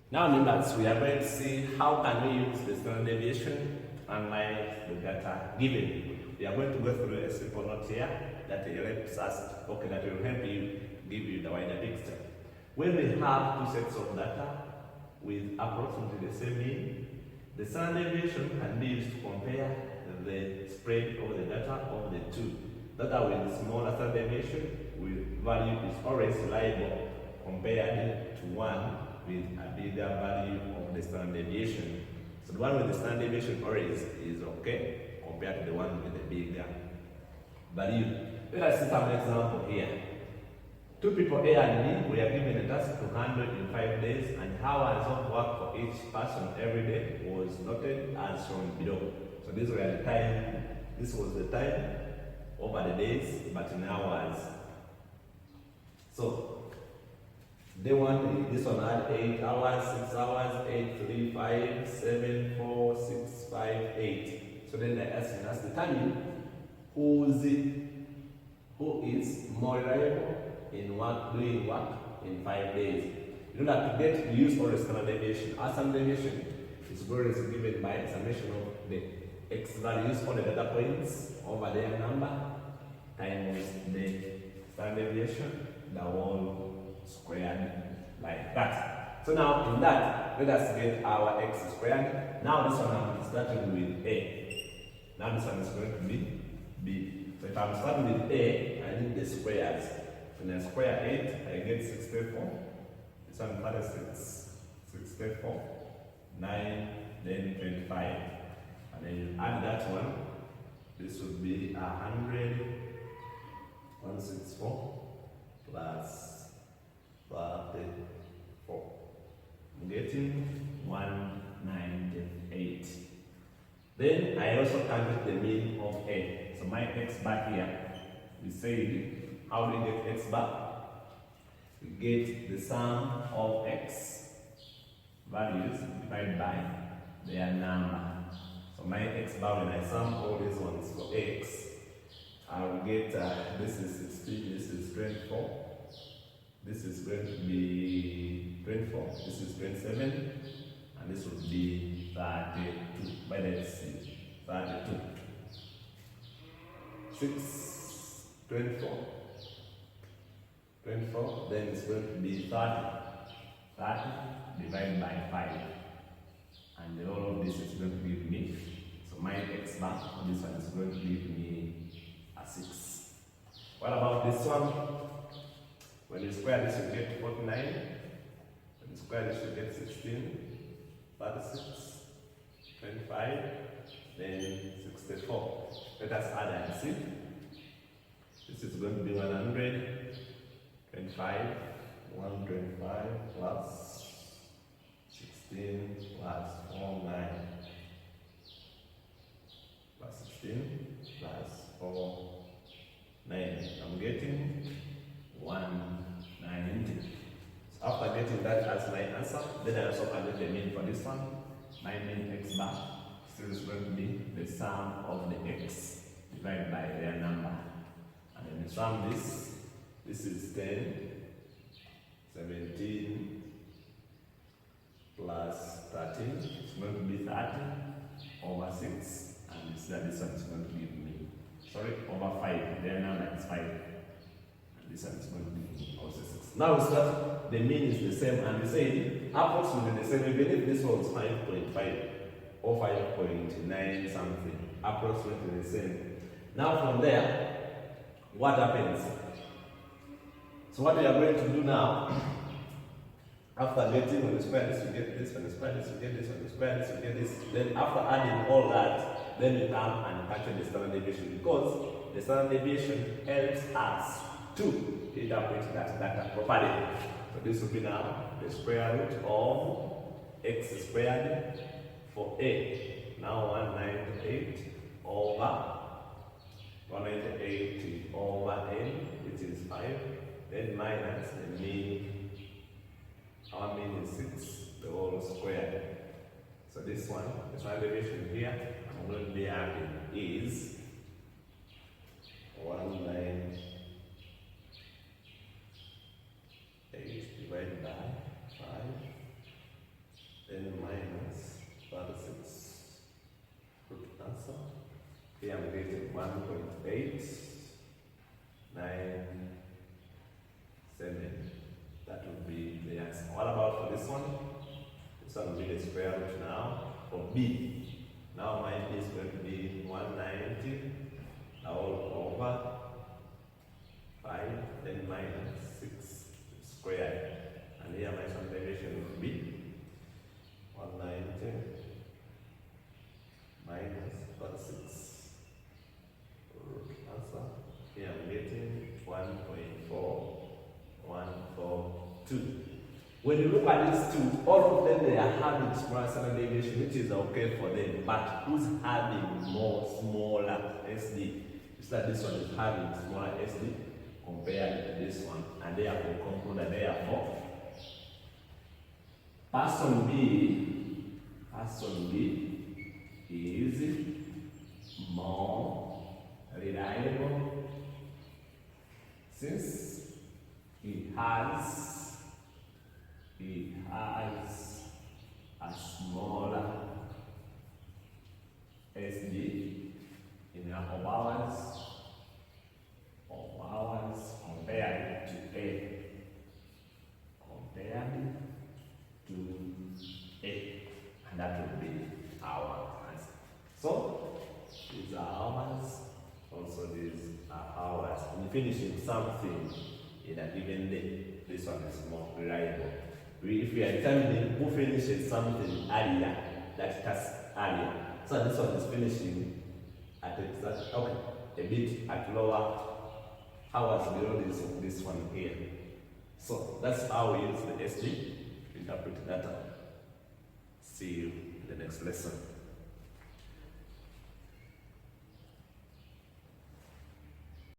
Now members, we are going to see how can we use the standard deviation to analyze the data given. We are going to go through a simple note here that helps us, that will help you give you the wider picture. When we have two sets of data with approximately the same mean, the standard deviation can be used to compare the spread of the data of the two. Data with smaller standard deviation with value is always reliable compared to one with a bigger value of the standard deviation. So the one with the standard deviation always is okay compared to the one with the bigger value. Let us see some example here. Two people A and B were given a task to handle in 5 days, and hours of work for each person every day was noted as shown below. So these were the time, this was the time over the days, but in hours. So they want this one had 8 hours, 6 hours, 8, 3, 5, 7, 4, 6, 5, 8. So then they're asking us to determine who is more reliable in doing work in 5 days. In order to get the use of the standard deviation, our standard deviation is always given by summation of the x values on the data points over their number times the standard deviation, the whole squared like that. So now in that, let us get our x squared. Now this one I'm starting with a. Now this one is going to be b. So if I'm starting with a, I need the squares. When I square 8, I get 64. This one 36, 64, 9, then 25. And then you add that one. This would be 100, 164 plus 34. I'm getting 198. Then I also calculate the mean of A. So my x bar here, we said, how do we get x bar? We get the sum of x values divided by their number. So my x bar, when I sum all these ones for x, I will get this is 16, this is 24, this is going to be 24, this is 27, and this would be 32. By let's see, 32. 6, 24. 24, then it's going to be 30. 30 divided by 5. And all of this is going to give me, so my x bar, this one is going to give me a 6. What about this one? When you square this, you get 49. When you square this, you get 16, 36, 25, then 64. Let us add and see. This is going to be 100. 25, 125 plus 16 plus 4, 9 plus 16 plus 4, 9. I'm getting 190. So after getting that as my answer, then I also calculate the mean for this one. My mean x bar still is going to be the sum of the x divided by their number. And then you sum this. This is 10, 17 plus 13. It's going to be 30 over 6. And this one is going to give me, over 5. Their number is 5. And this one is going to give me also 6. Now we start, the mean is the same. And we say approximately the same. Even if this was 5.5 or 5.9 something, approximately the same. Now from there, what happens? So what we are going to do now, after getting, when you square this, you get this, when you square this, you get this, when you square this, you get this. Then after adding all that, then you come and calculate the standard deviation, because the standard deviation helps us to interpret that data properly. So this will be now the square root of x squared for A. Now 198 over 198 over n, which is 5. Then minus the mean, our mean is 6, the whole square. So this one, the standard deviation here, I'm going to be adding is 198 divided by 5 1.897. That would be the answer. What about for this one? This one will be the square root now. For B, now my B is going to be 190 all over 5, then minus 6 squared. And here my some derivation will be 190 minus 6. Root answer. Here I'm getting 1.4142. When you look at these two, all of them they are having smaller standard deviation, which is okay for them. But who's having more smaller SD? It's like this one is having smaller SD compared to this one, and therefore conclude that therefore person B is more reliable since he has a smaller SD in of hours compared to A. And that would be our answer. So these are hours, also these are hours. When finishing something in a given day, this one is more reliable. If we are determining who finishes something earlier, that task earlier. So this one is finishing at a bit at lower hours below this one here. So that's how we use the SD to interpret data. See you in the next lesson.